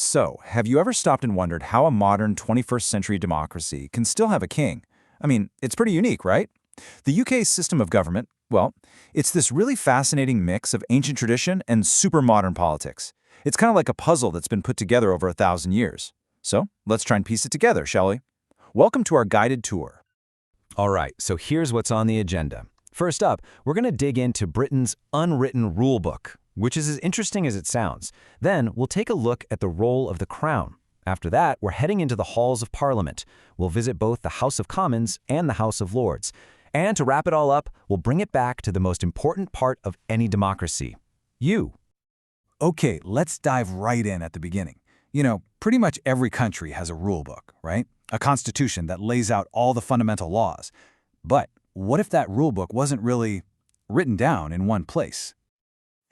So, have you ever stopped and wondered how a modern 21st century democracy can still have a king? I mean, it's pretty unique, right? The UK's system of government, well, it's this really fascinating mix of ancient tradition and super modern politics. It's kind of like a puzzle that's been put together over 1,000 years. So, let's try and piece it together, shall we? Welcome to our guided tour. All right, so here's what's on the agenda. First up, we're going to dig into Britain's unwritten rule book, which is as interesting as it sounds. Then we'll take a look at the role of the Crown. After that, we're heading into the halls of Parliament. We'll visit both the House of Commons and the House of Lords. And to wrap it all up, we'll bring it back to the most important part of any democracy: you. Okay, let's dive right in at the beginning. Pretty much every country has a rule book, right? A constitution that lays out all the fundamental laws. But what if that rule book wasn't really written down in one place?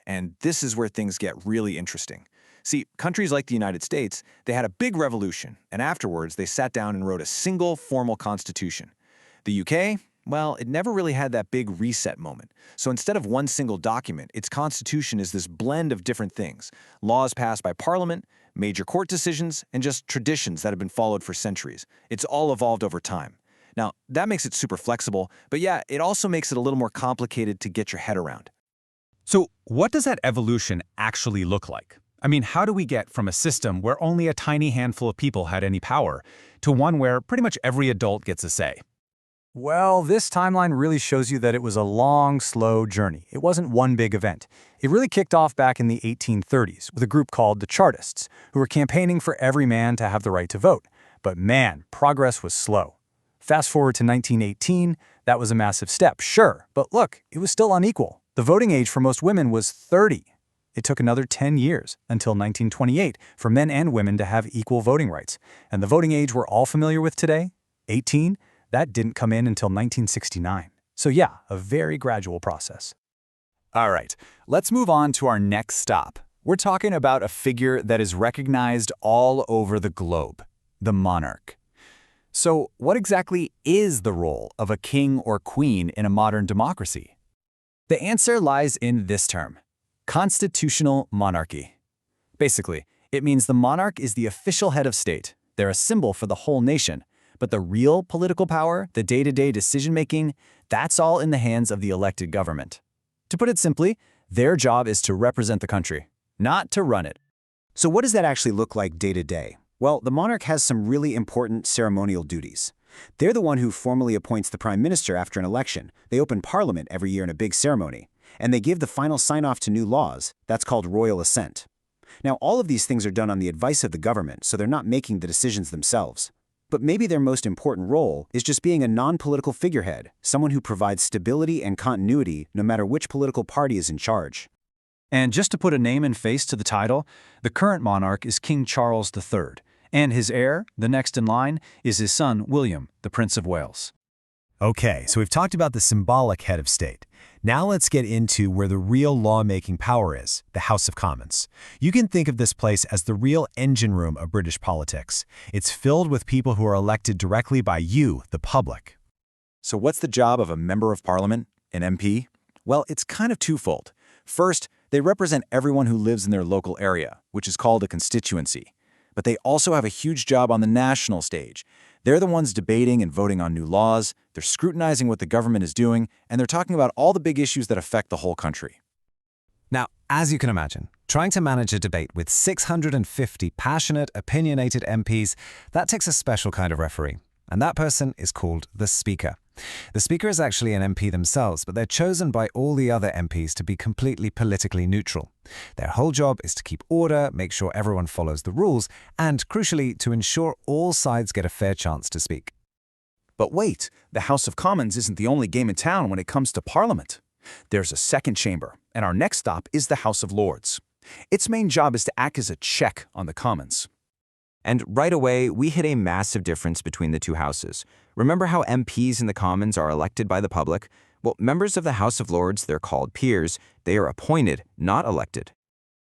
And this is where things get really interesting. See, countries like the United States, they had a big revolution, and afterwards they sat down and wrote a single formal constitution. The UK, well, it never really had that big reset moment. So instead of one single document, its constitution is this blend of different things: laws passed by Parliament, major court decisions, and just traditions that have been followed for centuries. It's all evolved over time. Now, that makes it super flexible, but yeah, it also makes it a little more complicated to get your head around. So what does that evolution actually look like? I mean, how do we get from a system where only a tiny handful of people had any power to one where pretty much every adult gets a say? Well, this timeline really shows you that it was a long, slow journey. It wasn't one big event. It really kicked off back in the 1830s with a group called the Chartists, who were campaigning for every man to have the right to vote. But man, progress was slow. Fast forward to 1918, that was a massive step, sure, but look, it was still unequal. The voting age for most women was 30. It took another 10 years, until 1928, for men and women to have equal voting rights. And the voting age we're all familiar with today, 18, that didn't come in until 1969. So yeah, a very gradual process. All right, let's move on to our next stop. We're talking about a figure that is recognized all over the globe: the monarch. So what exactly is the role of a king or queen in a modern democracy? The answer lies in this term: constitutional monarchy. Basically, it means the monarch is the official head of state. They're a symbol for the whole nation. But the real political power, the day-to-day decision-making, that's all in the hands of the elected government. To put it simply, their job is to represent the country, not to run it. So what does that actually look like day to day? Well, the monarch has some really important ceremonial duties. They're the one who formally appoints the prime minister after an election. They open parliament every year in a big ceremony. And they give the final sign-off to new laws. That's called royal assent. Now, all of these things are done on the advice of the government, so they're not making the decisions themselves. But maybe their most important role is just being a non-political figurehead, someone who provides stability and continuity no matter which political party is in charge. And just to put a name and face to the title, the current monarch is King Charles III, and his heir, the next in line, is his son William, the Prince of Wales. Okay, so we've talked about the symbolic head of state. Now let's get into where the real lawmaking power is: the House of Commons. You can think of this place as the real engine room of British politics. It's filled with people who are elected directly by you, the public. So what's the job of a member of parliament, an MP? Well, it's kind of twofold. First, they represent everyone who lives in their local area, which is called a constituency. But they also have a huge job on the national stage. They're the ones debating and voting on new laws, they're scrutinizing what the government is doing, and they're talking about all the big issues that affect the whole country. Now, as you can imagine, trying to manage a debate with 650 passionate, opinionated MPs, that takes a special kind of referee. And that person is called the Speaker. The Speaker is actually an MP themselves, but they're chosen by all the other MPs to be completely politically neutral. Their whole job is to keep order, make sure everyone follows the rules, and, crucially, to ensure all sides get a fair chance to speak. But wait, the House of Commons isn't the only game in town when it comes to Parliament. There's a second chamber, and our next stop is the House of Lords. Its main job is to act as a check on the Commons. And right away, we hit a massive difference between the two houses. Remember how MPs in the Commons are elected by the public? Well, members of the House of Lords, they're called peers. They are appointed, not elected.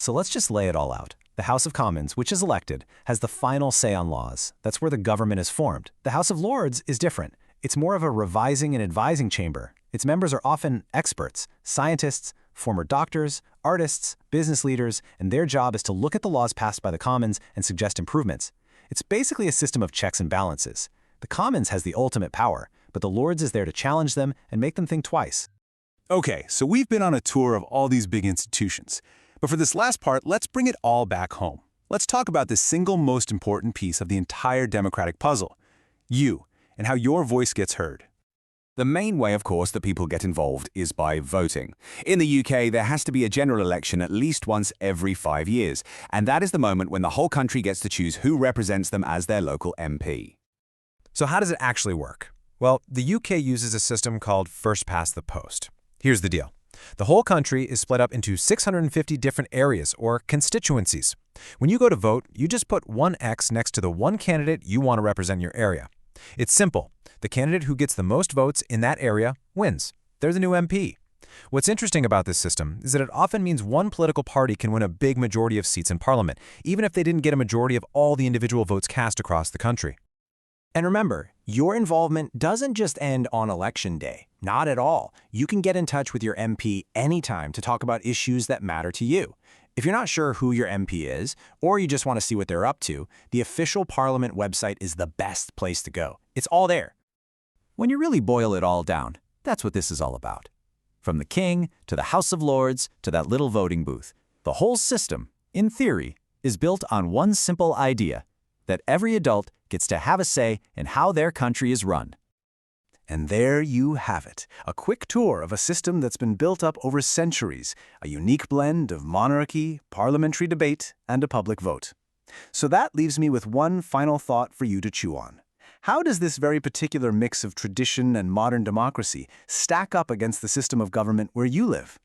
So let's just lay it all out. The House of Commons, which is elected, has the final say on laws. That's where the government is formed. The House of Lords is different. It's more of a revising and advising chamber. Its members are often experts, scientists, former doctors, artists, business leaders, and their job is to look at the laws passed by the Commons and suggest improvements. It's basically a system of checks and balances. The Commons has the ultimate power, but the Lords is there to challenge them and make them think twice. Okay, so we've been on a tour of all these big institutions. But for this last part, let's bring it all back home. Let's talk about the single most important piece of the entire democratic puzzle, you, and how your voice gets heard. The main way, of course, that people get involved is by voting. In the UK, there has to be a general election at least once every 5 years, and that is the moment when the whole country gets to choose who represents them as their local MP. So how does it actually work? Well, the UK uses a system called first past the post. Here's the deal. The whole country is split up into 650 different areas or constituencies. When you go to vote, you just put one X next to the one candidate you want to represent your area. It's simple. The candidate who gets the most votes in that area wins. They're the new MP. What's interesting about this system is that it often means one political party can win a big majority of seats in Parliament, even if they didn't get a majority of all the individual votes cast across the country. And remember, your involvement doesn't just end on Election Day. Not at all. You can get in touch with your MP anytime to talk about issues that matter to you. If you're not sure who your MP is, or you just want to see what they're up to, the official Parliament website is the best place to go. It's all there. When you really boil it all down, that's what this is all about. From the King to the House of Lords to that little voting booth, the whole system, in theory, is built on one simple idea, that every adult gets to have a say in how their country is run. And there you have it, a quick tour of a system that's been built up over centuries, a unique blend of monarchy, parliamentary debate, and a public vote. So that leaves me with one final thought for you to chew on. How does this very particular mix of tradition and modern democracy stack up against the system of government where you live?